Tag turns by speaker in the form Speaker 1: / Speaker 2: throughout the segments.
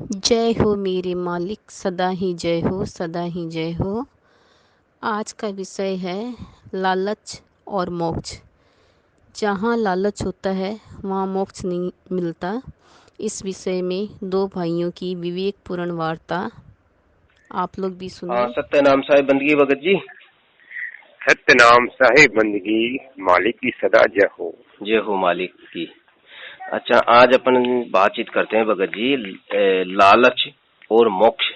Speaker 1: जय हो मेरे मालिक, सदा ही जय हो, सदा ही जय हो। आज का विषय है लालच और मोक्ष। जहाँ लालच होता है वहाँ मोक्ष नहीं मिलता। इस विषय में दो भाइयों की विवेकपूर्ण वार्ता आप लोग भी
Speaker 2: हाँ,
Speaker 1: सुनिए।
Speaker 2: सत्यनाम साहिब बंदगी भगत जी।
Speaker 3: सत्यनाम साहिब बंदगी मालिक की सदा जय हो।
Speaker 2: जय हो मालिक की। अच्छा, आज अपन बातचीत करते हैं भगत जी, लालच और मोक्ष।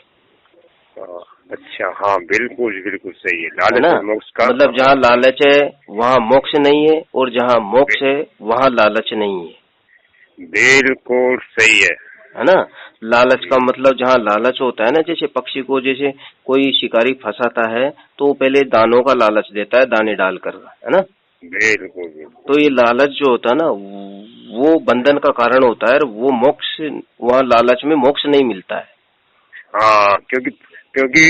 Speaker 3: अच्छा, हाँ बिल्कुल बिल्कुल सही है।
Speaker 2: है
Speaker 3: लालच
Speaker 2: ना?
Speaker 3: और मोक्ष का
Speaker 2: मतलब जहाँ लालच है वहाँ मोक्ष नहीं है, और जहाँ मोक्ष है वहाँ लालच नहीं है।
Speaker 3: बिल्कुल सही
Speaker 2: है ना? लालच का मतलब जहाँ लालच होता है ना, जैसे पक्षी को, जैसे कोई शिकारी फंसाता है तो वो पहले दानों का लालच देता है, दाने डालकर, है ना?
Speaker 3: बिल्कुल बिल्कुल।
Speaker 2: तो ये लालच जो होता है ना, वो बंधन का कारण होता है, और वो मोक्ष, वहाँ लालच में मोक्ष नहीं मिलता है।
Speaker 3: हाँ, क्योंकि क्योंकि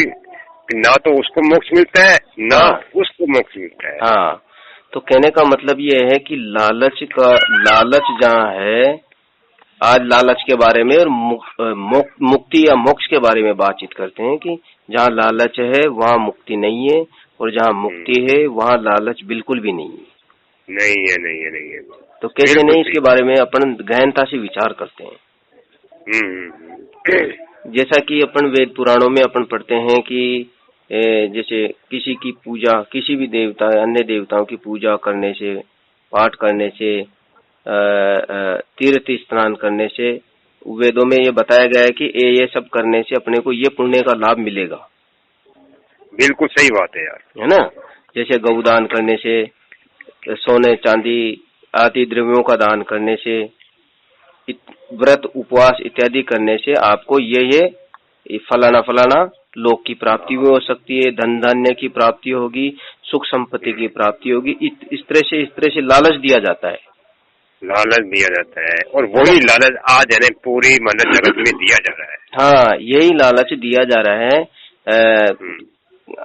Speaker 3: ना तो उसको मोक्ष मिलता है ना
Speaker 2: हाँ
Speaker 3: उसको मोक्ष मिलता है।
Speaker 2: हाँ। तो कहने का मतलब ये है कि लालच जहाँ है, आज लालच के बारे में और मुक्ति या मोक्ष के बारे में बातचीत करते हैं कि जहाँ लालच है वहाँ मुक्ति नहीं है, और जहाँ मुक्ति है वहाँ लालच बिल्कुल भी नहीं है।
Speaker 3: नहीं है, नहीं है, नहीं है।
Speaker 2: तो कैसे
Speaker 3: बिल्कुल
Speaker 2: नहीं,
Speaker 3: सही।
Speaker 2: इसके बारे में अपन गहनता से विचार करते हैं। जैसा कि अपन वेद पुराणों में अपन पढ़ते हैं कि जैसे किसी की पूजा, किसी भी देवता, अन्य देवताओं की पूजा करने से, पाठ करने से, तीर्थ स्नान करने से, वेदों में ये बताया गया है कि ये सब करने से अपने को ये पुण्य का लाभ मिलेगा।
Speaker 3: बिल्कुल सही बात है यार।
Speaker 2: है ना? जैसे गौदान करने से, सोने चांदी आदि द्रव्यों का दान करने से, व्रत उपवास इत्यादि करने से आपको ये फलाना फलाना लोक की प्राप्ति भी हो सकती है, धन धान्य की प्राप्ति होगी, सुख संपत्ति की प्राप्ति होगी। इस तरह से लालच दिया जाता है।
Speaker 3: लालच दिया जाता है, और वही लालच आज है पूरी मानव जगत में दिया जा रहा है।
Speaker 2: हाँ, यही लालच दिया जा रहा है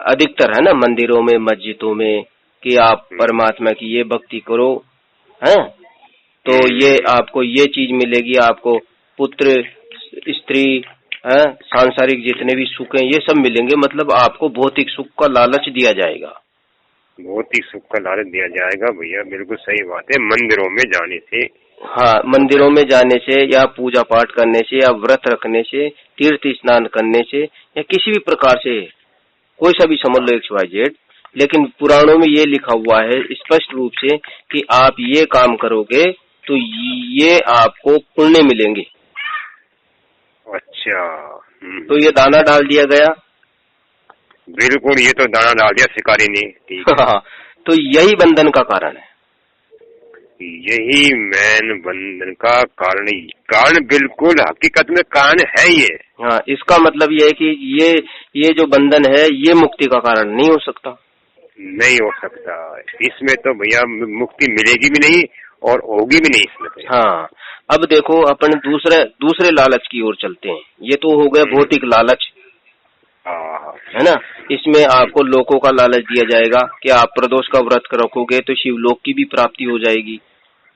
Speaker 2: अधिकतर, है ना, मंदिरों में, मस्जिदों में, कि आप परमात्मा की ये भक्ति करो, हैं, तो ये आपको ये चीज मिलेगी, आपको पुत्र, स्त्री, है, सांसारिक जितने भी सुख हैं ये सब मिलेंगे। मतलब आपको भौतिक सुख का लालच दिया जाएगा।
Speaker 3: भौतिक सुख का लालच दिया जाएगा भैया, बिल्कुल सही बात है। मंदिरों में जाने से,
Speaker 2: हाँ, मंदिरों में जाने से, या पूजा पाठ करने से, या व्रत रखने से, तीर्थ स्नान करने से, या किसी भी प्रकार से, कोई सा भी समझ लो XYZ, लेकिन पुराणों में ये लिखा हुआ है स्पष्ट रूप से कि आप ये काम करोगे तो ये आपको पुण्य मिलेंगे।
Speaker 3: अच्छा।
Speaker 2: तो ये दाना डाल दिया गया।
Speaker 3: बिल्कुल, ये तो दाना डाल दिया शिकारी ने। ठीक है।
Speaker 2: तो यही बंधन का कारण है।
Speaker 3: यही मैन बंधन का कारण बिल्कुल हकीकत में कारण है ये।
Speaker 2: हाँ, इसका मतलब ये है कि ये जो बंधन है ये मुक्ति का कारण नहीं हो सकता।
Speaker 3: नहीं हो सकता। इसमें तो भैया मुक्ति मिलेगी भी नहीं और होगी भी नहीं इसमें तो।
Speaker 2: हाँ, अब देखो अपन दूसरे लालच की ओर चलते हैं। ये तो हो गया भौतिक लालच, है ना? इसमें आपको लोकों का लालच दिया जाएगा कि आप प्रदोष का व्रत रखोगे तो शिवलोक की भी प्राप्ति हो जाएगी।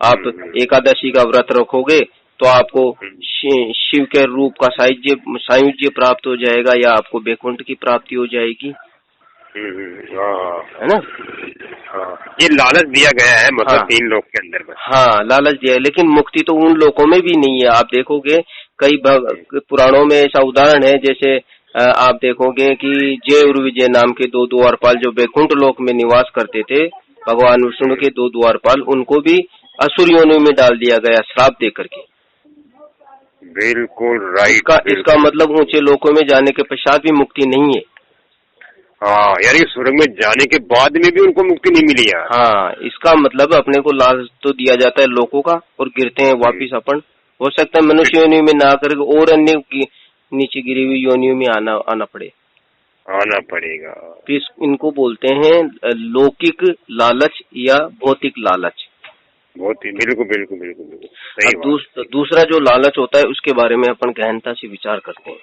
Speaker 2: आप एकादशी का व्रत रखोगे तो आपको शिव के रूप का सायुज्य प्राप्त हो जाएगा, या आपको वैकुंठ की प्राप्ति हो जाएगी। है ना?
Speaker 3: ये लालच दिया गया है, मतलब
Speaker 2: हाँ,
Speaker 3: 3 लोक के अंदर बस।
Speaker 2: हाँ, लालच दिया है, लेकिन मुक्ति तो उन लोकों में भी नहीं है। आप देखोगे कई पुराणों में ऐसा उदाहरण है, जैसे आप देखोगे कि जय और विजय नाम के 2 द्वारपाल जो वैकुंठ लोक में निवास करते थे, भगवान विष्णु के 2 द्वारपाल, उनको भी असुर योनि में डाल दिया गया श्राप दे करके।
Speaker 3: बिल्कुल राइट।
Speaker 2: इसका मतलब ऊंचे लोकों में जाने के पश्चात भी मुक्ति नहीं है।
Speaker 3: हाँ, यानी स्वर्ग में जाने के बाद में भी उनको मुक्ति नहीं मिली है।
Speaker 2: हाँ, इसका मतलब अपने को लालच तो दिया जाता है लोगों का, और गिरते हैं वापिस अपन। हो सकता है मनुष्य योनि में ना करके और अन्य की नीचे गिरी हुई योनियों में आना
Speaker 3: पड़ेगा।
Speaker 2: फिर इनको बोलते हैं लौकिक लालच या भौतिक लालच।
Speaker 3: बिल्कुल बिल्कुल बिल्कुल बिल्कुल सही बात।
Speaker 2: दूसरा जो लालच होता है उसके बारे में अपन गहनता से विचार करते हैं।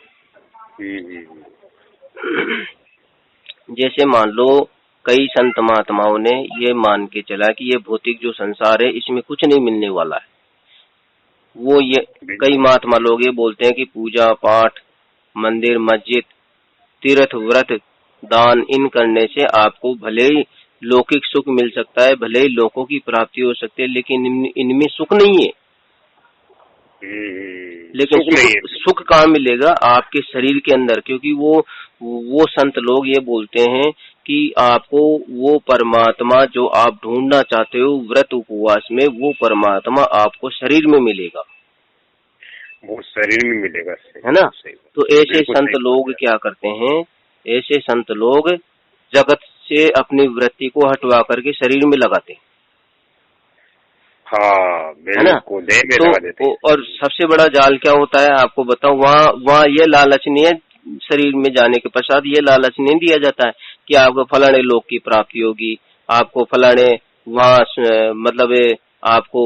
Speaker 2: जैसे मान लो कई संत महात्माओं ने ये मान के चला कि ये भौतिक जो संसार है इसमें कुछ नहीं मिलने वाला है। वो ये कई महात्मा लोग ये बोलते हैं कि पूजा पाठ, मंदिर, मस्जिद, तीर्थ, व्रत, दान इन करने से आपको भले ही लौकिक सुख मिल सकता है, भले ही लोकों की प्राप्ति हो सकती है, लेकिन इनमें सुख नहीं है। लेकिन सुख कहाँ मिलेगा? आपके शरीर के अंदर, क्योंकि वो संत लोग ये बोलते हैं कि आपको वो परमात्मा जो आप ढूंढना चाहते हो व्रत उपवास में, वो परमात्मा आपको शरीर में मिलेगा,
Speaker 3: वो शरीर में मिलेगा,
Speaker 2: है ना। तो ऐसे संत लोग क्या करते हैं? ऐसे संत लोग जगत से अपनी वृत्ति को हटवा करके शरीर में लगाते हैं,
Speaker 3: हाँ,
Speaker 2: है ना। तो और सबसे बड़ा जाल क्या होता है आपको बताऊं? वहाँ ये लालच नहीं है, शरीर में जाने के पश्चात ये लालच नहीं दिया जाता है कि आपको फलाने लोक की प्राप्ति होगी, आपको फलाने वहाँ मतलब आपको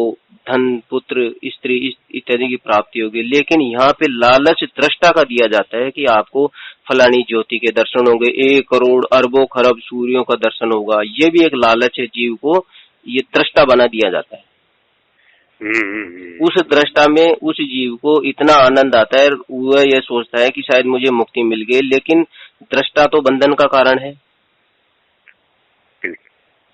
Speaker 2: धन, पुत्र, स्त्री इत्यादि की प्राप्ति होगी। लेकिन यहाँ पे लालच दृष्टा का दिया जाता है कि आपको फलानी ज्योति के दर्शन होंगे, 1 करोड़ अरबों खरब सूर्यों का दर्शन होगा। ये भी एक लालच है, जीव को ये दृष्टा बना दिया जाता है। उस दृष्टा में उस जीव को इतना आनंद आता है, वह यह सोचता है कि शायद मुझे मुक्ति मिल गई, लेकिन दृष्टा तो बंधन का कारण है।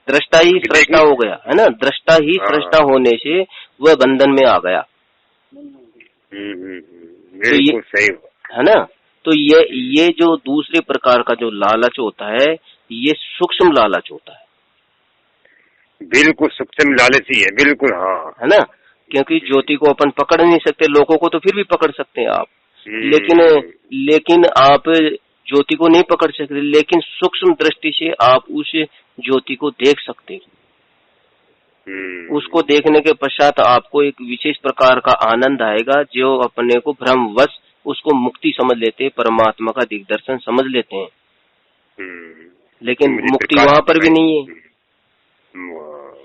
Speaker 2: दृष्टा ही सृष्टा हो गया, है ना। दृष्टा ही सृष्टा होने से वह बंधन में आ गया। तो ये
Speaker 3: सही
Speaker 2: है ना। तो ये जो दूसरे प्रकार का जो लालच होता है, ये सूक्ष्म लालच होता है।
Speaker 3: बिल्कुल सूक्ष्म लालच ही है, बिल्कुल, हाँ,
Speaker 2: है ना। क्योंकि ज्योति को अपन पकड़ नहीं सकते, लोगों को तो फिर भी पकड़ सकते हैं आप, लेकिन आप ज्योति को नहीं पकड़ सकते। लेकिन सूक्ष्म दृष्टि से आप उस ज्योति को देख सकते हैं। उसको देखने के पश्चात आपको एक विशेष प्रकार का आनंद आएगा, जो अपने को भ्रमवश उसको मुक्ति समझ लेते हैं, परमात्मा का दिग्दर्शन समझ लेते हैं। लेकिन मुक्ति वहां पर भी नहीं है,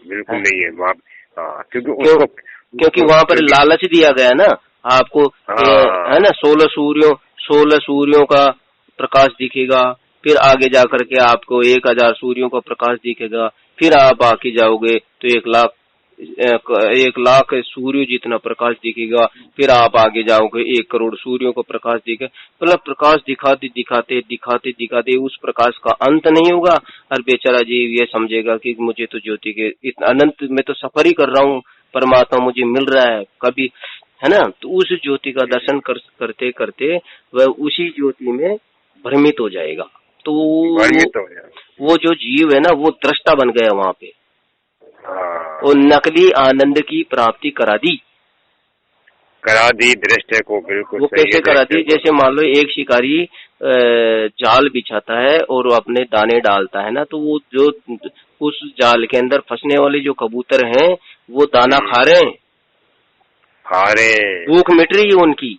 Speaker 3: बिल्कुल नहीं है वहाँ,
Speaker 2: क्योंकि वहां पर लालच दिया गया ना आपको, है ना। 16 सूर्यों का प्रकाश दिखेगा, फिर आगे जाकर के आपको 1000 सूर्यों का प्रकाश दिखेगा, फिर आप आके जाओगे तो 1 लाख सूर्य जितना प्रकाश दिखेगा, फिर आप आगे जाओगे 1 करोड़ सूर्यों का प्रकाश दिखेगा। मतलब प्रकाश दिखाते उस प्रकाश का अंत नहीं होगा, और बेचारा जीव ये समझेगा कि मुझे तो ज्योति के इतना अनंत में तो सफर ही कर रहा हूँ, परमात्मा मुझे मिल रहा है कभी, है ना। तो उस ज्योति का दर्शन करते करते वह उसी ज्योति में भ्रमित हो जाएगा। तो वो जो जीव है ना, वो दृष्टा बन गया वहां पे, और नकली आनंद की प्राप्ति करा दी
Speaker 3: दृष्टि को। बिल्कुल
Speaker 2: वो कैसे करा दी? जैसे मान लो एक शिकारी जाल बिछाता है और अपने दाने डालता है ना, तो वो जो उस जाल के अंदर फंसने वाले जो कबूतर हैं, वो दाना खा रहे हैं, भूख मिट रही है उनकी।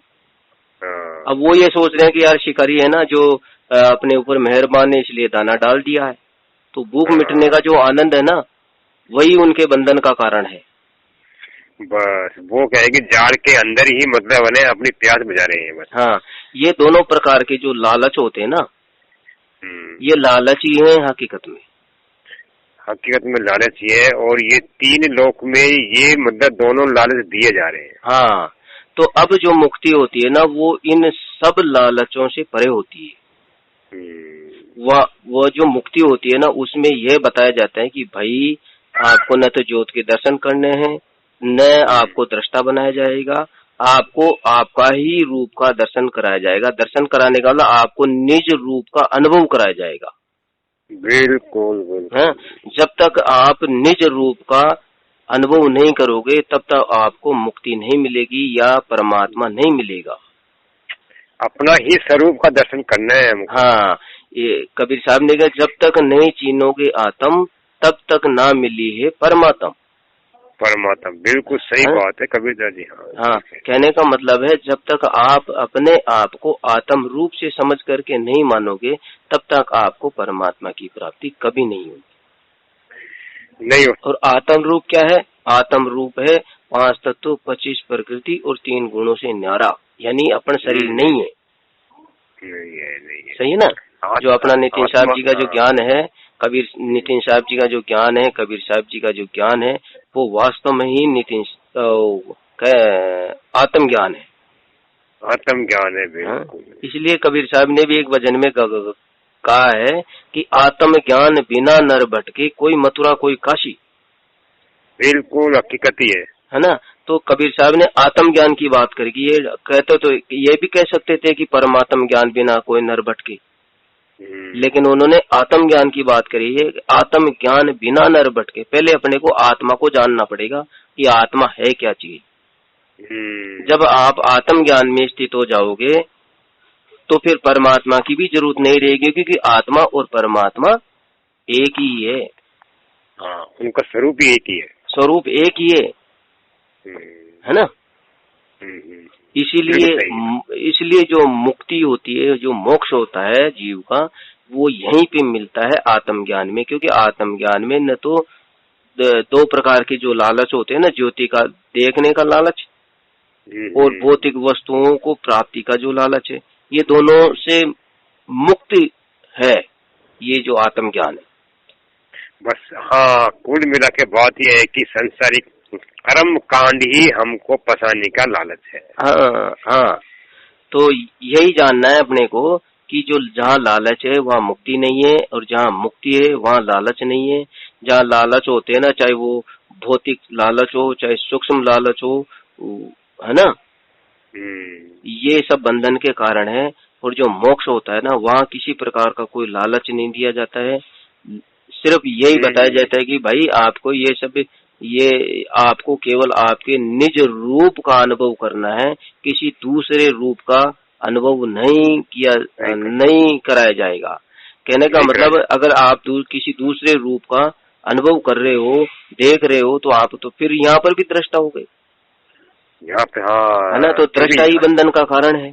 Speaker 2: अब वो ये सोच रहे हैं कि यार शिकारी है ना जो अपने ऊपर मेहरबान है, इसलिए दाना डाल दिया है। तो भूख मिटने का जो आनंद है ना, वही उनके बंधन का कारण है।
Speaker 3: बस वो कहेगी जाल के अंदर ही मतलब है अपनी प्यास बुझा रहे हैं बस।
Speaker 2: हाँ, ये दोनों प्रकार के जो लालच होते हैं ना, ये लालच ही है हकीकत में
Speaker 3: लालच ही है। और ये 3 लोक में ये मतलब दोनों लालच दिए जा रहे हैं।
Speaker 2: हाँ, तो अब जो मुक्ति होती है ना, वो इन सब लालचों से परे होती है। वो जो मुक्ति होती है ना, उसमें यह बताया जाता है कि भाई आपको न तो ज्योत के दर्शन करने हैं, न आपको दृष्टा बनाया जाएगा, आपको आपका ही रूप का दर्शन कराया जाएगा। दर्शन कराने का मतलब आपको निज रूप का अनुभव कराया जाएगा।
Speaker 3: बिल्कुल।
Speaker 2: हाँ, जब तक आप निज रूप का अनुभव नहीं करोगे, तब तक आपको मुक्ति नहीं मिलेगी या परमात्मा नहीं मिलेगा।
Speaker 3: अपना ही स्वरूप का दर्शन करना है हमको।
Speaker 2: हाँ, ये कबीर साहब ने कहा, जब तक नहीं चीनोगे आत्म, तब तक ना मिली है परमात्मा।
Speaker 3: बिल्कुल सही बात है कबीर जी।
Speaker 2: हाँ, कहने का मतलब है, जब तक आप अपने आप को आत्म रूप से समझ करके नहीं मानोगे, तब तक आपको परमात्मा की प्राप्ति कभी नहीं होगी। और आत्म रूप क्या है? आत्म रूप है 5 तत्व, 25 प्रकृति और 3 गुणों से न्यारा, यानी अपन शरीर नहीं है। सही है ना। जो अपना नितिन साहब जी का जो ज्ञान है, नितिन साहब जी का जो ज्ञान है, कबीर साहब जी का जो ज्ञान है, वो वास्तव में ही आत्मज्ञान है।
Speaker 3: आत्मज्ञान है,
Speaker 2: हाँ?
Speaker 3: बिल्कुल।
Speaker 2: इसलिए कबीर साहब ने भी एक भजन में कहा है कि आत्मज्ञान बिना नर भटके, कोई मथुरा कोई काशी।
Speaker 3: बिल्कुल हकीकत ही
Speaker 2: है ना। तो कबीर साहब ने आत्मज्ञान की बात करी कि ये कहते तो ये भी कह सकते थे कि परमात्म ज्ञान बिना कोई नर भटके, लेकिन उन्होंने आत्मज्ञान की बात करी है। आत्म ज्ञान बिना नर भटके, पहले अपने को आत्मा को जानना पड़ेगा कि आत्मा है क्या चीज। जब आप आत्म ज्ञान में स्थित हो जाओगे तो फिर परमात्मा की भी जरूरत नहीं रहेगी, क्योंकि आत्मा और परमात्मा एक ही है।
Speaker 3: हाँ, उनका स्वरूप ही एक ही है।
Speaker 2: स्वरूप एक ही है ना। इसलिए जो मुक्ति होती है, जो मोक्ष होता है जीव का, वो यहीं पे मिलता है आत्मज्ञान में। क्योंकि आत्मज्ञान में न तो दो प्रकार के जो लालच होते हैं ना, ज्योति का देखने का लालच और भौतिक वस्तुओं को प्राप्ति का जो लालच है, ये दोनों से मुक्ति है ये जो आत्मज्ञान है।
Speaker 3: बस हाँ, कुल मिला के बात यह है कि संसारिक कर्म कांड ही हमको फंसाने का लालच है।
Speaker 2: हाँ, तो यही जानना है अपने को कि जो जहाँ लालच है वहाँ मुक्ति नहीं है, और जहाँ मुक्ति है वहाँ लालच नहीं है। जहाँ लालच होते हैं ना, चाहे वो भौतिक लालच हो चाहे सूक्ष्म लालच हो, है ना, ये सब बंधन के कारण है। और जो मोक्ष होता है ना, वहाँ किसी प्रकार का कोई लालच नहीं दिया जाता है। सिर्फ यही बताया जाता है कि भाई आपको ये सब, ये आपको केवल आपके निज रूप का अनुभव करना है, किसी दूसरे रूप का अनुभव नहीं कराया जाएगा। कहने का मतलब, अगर आप किसी दूसरे रूप का अनुभव कर रहे हो, देख रहे हो, तो आप तो फिर यहाँ पर भी दृष्टा हो गए
Speaker 3: यहाँ पे। हाँ,
Speaker 2: है ना। तो दृष्टा ही बंधन का कारण है।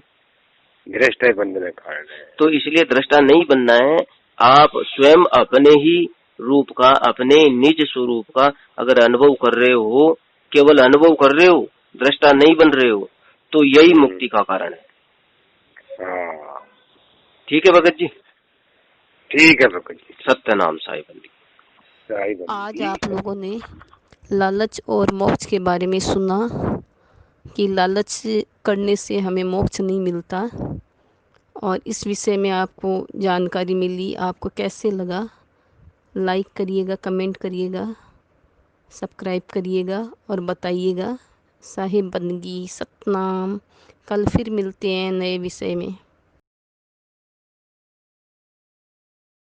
Speaker 3: दृष्टा ही बंधन का कारण है।
Speaker 2: तो इसलिए दृष्टा नहीं बनना है। आप स्वयं अपने ही रूप का, अपने निज स्वरूप का अगर अनुभव कर रहे हो, केवल अनुभव कर रहे हो, दृष्टा नहीं बन रहे हो, तो यही मुक्ति का कारण है। ठीक है भगत जी।
Speaker 3: ठीक है भगत जी।
Speaker 2: सत्य नाम साई बंदी।
Speaker 1: आज आप लोगों ने लालच और मोक्ष के बारे में सुना कि लालच करने से हमें मोक्ष नहीं मिलता, और इस विषय में आपको जानकारी मिली। आपको कैसे लगा? लाइक करिएगा, कमेंट करिएगा, सब्सक्राइब करिएगा और बताइएगा। साहिब बंदगी सतनाम। कल फिर मिलते हैं नए विषय में।